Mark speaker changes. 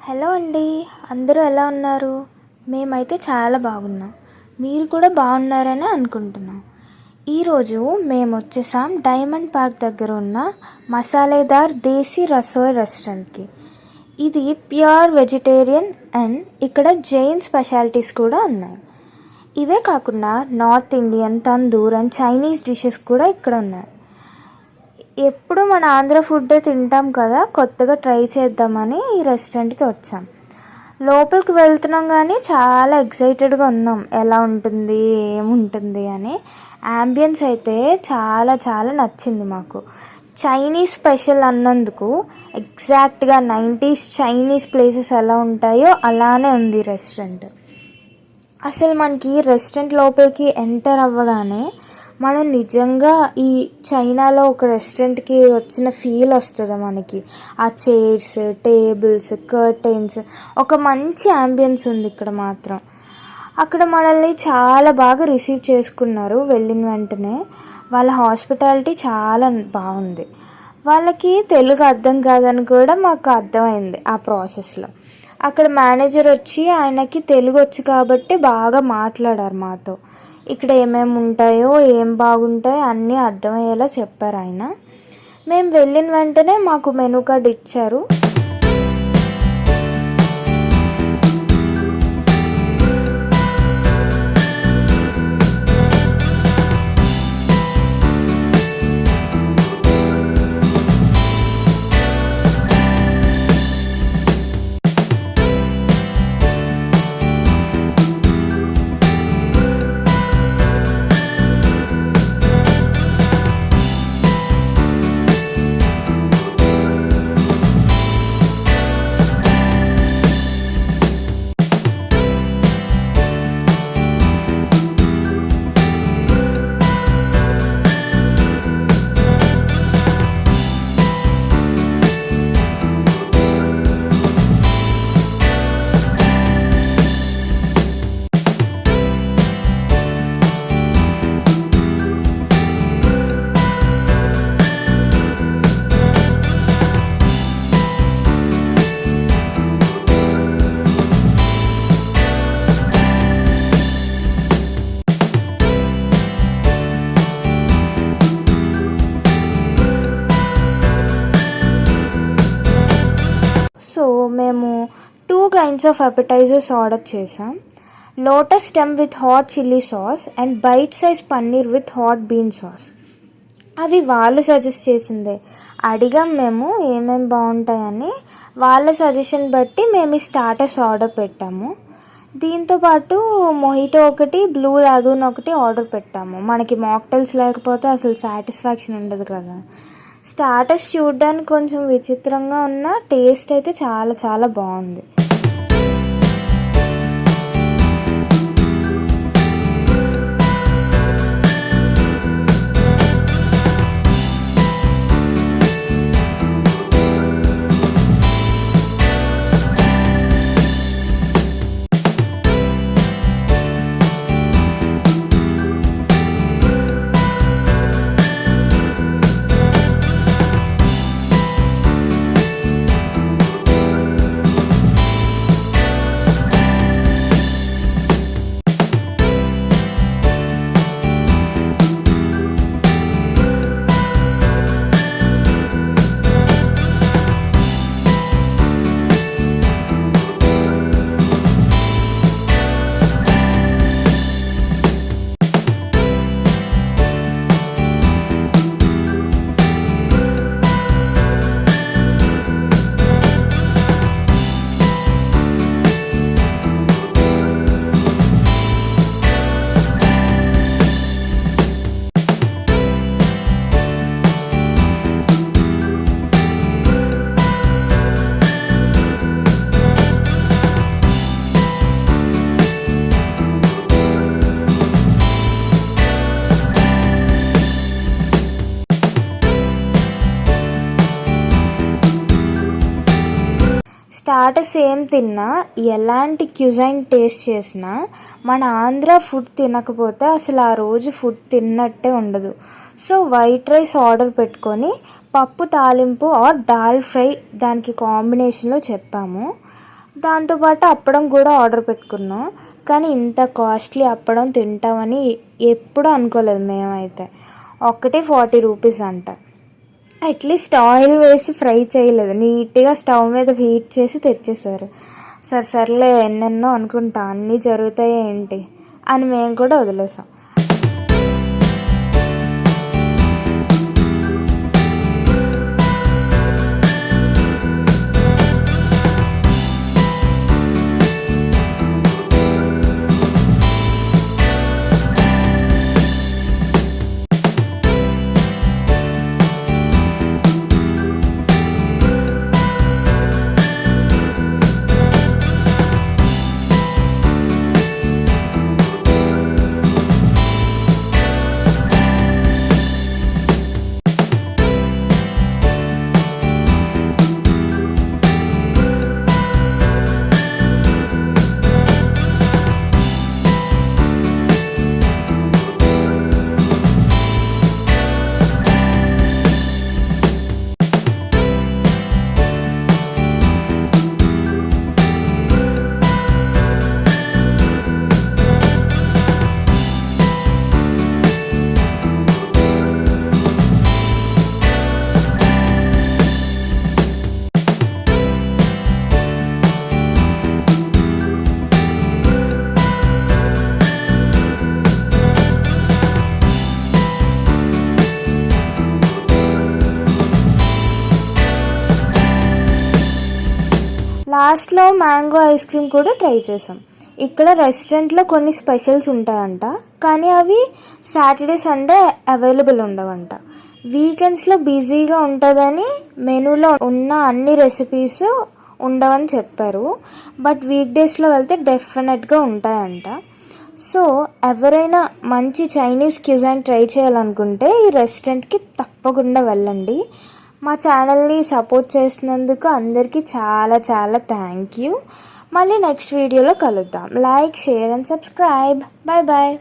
Speaker 1: Hello అండి, అందరూ ఎలా ఉన్నారు? మేమైతే చాలా బాగున్నాం. మీరు కూడా బాగున్నారని అనుకుంటున్నాం. ఈరోజు మేము వచ్చేసాం డైమండ్ పార్క్ దగ్గర ఉన్న మసాలేదార్ దేశీ రసోయ్ రెస్టారెంట్కి. ఇది ప్యూర్ వెజిటేరియన్ అండ్ ఇక్కడ జైన్ స్పెషాలిటీస్ కూడా ఉన్నాయి. ఇవే కాకుండా north Indian, Tandur and Chinese dishes కూడా ఇక్కడ ఉన్నాయి. ఎప్పుడు మన ఆంధ్ర ఫుడ్ తింటాం కదా, కొత్తగా ట్రై చేద్దామని ఈ రెస్టారెంట్కి వచ్చాం. లోపలికి వెళ్తున్నాం కానీ చాలా ఎక్సైటెడ్గా ఉన్నాం, ఎలా ఉంటుంది ఏముంటుంది అని. యాంబియన్స్ అయితే చాలా చాలా నచ్చింది మాకు. చైనీస్ స్పెషల్ అన్నందుకు ఎగ్జాక్ట్గా 90s చైనీస్ ప్లేసెస్ ఎలా ఉంటాయో అలానే ఉంది రెస్టారెంట్. అసలు మనకి రెస్టారెంట్ లోపలికి ఎంటర్ అవ్వగానే మనం నిజంగా ఈ చైనాలో ఒక రెస్టారెంట్కి వచ్చిన ఫీల్ వస్తుంది మనకి. ఆ చైర్స్, టేబుల్స్, కర్టెన్స్, ఒక మంచి యాంబియన్స్ ఉంది ఇక్కడ మాత్రం. అక్కడ మనల్ని చాలా బాగా రిసీవ్ చేసుకున్నారు. వెళ్ళిన వెంటనే వాళ్ళ హాస్పిటాలిటీ చాలా బాగుంది. వాళ్ళకి తెలుగు అర్థం కాదని కూడా మాకు అర్థమైంది ఆ ప్రాసెస్లో. అక్కడ మేనేజర్ వచ్చి ఆయనకి తెలుగు వచ్చు కాబట్టి బాగా మాట్లాడారు మాతో. ఇక్కడ ఏమేమి ఉంటాయో, ఏం బాగుంటాయో అన్నీ అర్థమయ్యేలా చెప్పారు ఆయన. మేము వెళ్ళిన వెంటనే మాకు మెనూ కార్డ్ ఇచ్చారు. సో మేము 2 kinds of appetizers ఆర్డర్ చేసాం. Lotus stem with hot chilli sauce and bite size paneer with hot bean sauce. అవి వాళ్ళు సజెస్ట్ చేసిందే. అడిగాం మేము ఏమేమి బాగుంటాయని. వాళ్ళ సజెషన్ బట్టి మేము ఈ స్టార్టర్స్ ఆర్డర్ పెట్టాము. దీంతోపాటు మొహిటో ఒకటి, బ్లూ లాగూన్ ఒకటి ఆర్డర్ పెట్టాము. మనకి మాక్టైల్స్ లేకపోతే అసలు సాటిస్ఫాక్షన్ ఉండదు కదా. స్టార్టర్స్ చూడడానికి కొంచెం విచిత్రంగా ఉన్న టేస్ట్ అయితే చాలా చాలా బాగుంది. స్టార్టర్స్ ఏం తిన్నా, ఎలాంటి క్యూజైన్ టేస్ట్ చేసినా మన ఆంధ్ర ఫుడ్ తినకపోతే అసలు ఆ రోజు ఫుడ్ తిన్నట్టే ఉండదు. సో వైట్ రైస్ ఆర్డర్ పెట్టుకొని పప్పు తాలింపు ఆర్ దాల్ ఫ్రై దానికి కాంబినేషన్లో చెప్పాము. దాంతోపాటు అప్పడం కూడా ఆర్డర్ పెట్టుకున్నాం. కానీ ఇంత కాస్ట్లీ అప్పడం తింటామని ఎప్పుడూ అనుకోలేదు మేమైతే. ఒక్కటే 40 రూపీస్ అంట. అట్లీస్ట్ ఆయిల్ వేసి ఫ్రై చేయలేదు, నీట్గా స్టవ్ మీద హీట్ చేసి తెచ్చేసారు. సర్లే ఎన్నెన్నో అనుకుంటా, అన్నీ జరుగుతాయి ఏంటి అని మేము కూడా వదిలేసాం. లాస్ట్లో మ్యాంగో ఐస్ క్రీమ్ కూడా ట్రై చేసాం. ఇక్కడ రెస్టారెంట్లో కొన్ని స్పెషల్స్ ఉంటాయంట, కానీ అవి సాటర్డే సండే అవైలబుల్ ఉండవంట. వీకెండ్స్లో బిజీగా ఉంటుందని మెనూలో ఉన్న అన్ని రెసిపీస్ ఉండవని చెప్పారు. బట్ వీక్ డేస్లో వెళ్తే డెఫినెట్గా ఉంటాయంట. సో ఎవరైనా మంచి చైనీస్ క్యూజైన్ ట్రై చేయాలనుకుంటే ఈ రెస్టారెంట్కి తప్పకుండా వెళ్ళండి. మా ఛానల్ని సపోర్ట్ చేసినందుకు అందరికీ చాలా చాలా థ్యాంక్ యూ. మళ్ళీ నెక్స్ట్ వీడియోలో కలుద్దాం. Like, share and subscribe. Bye bye.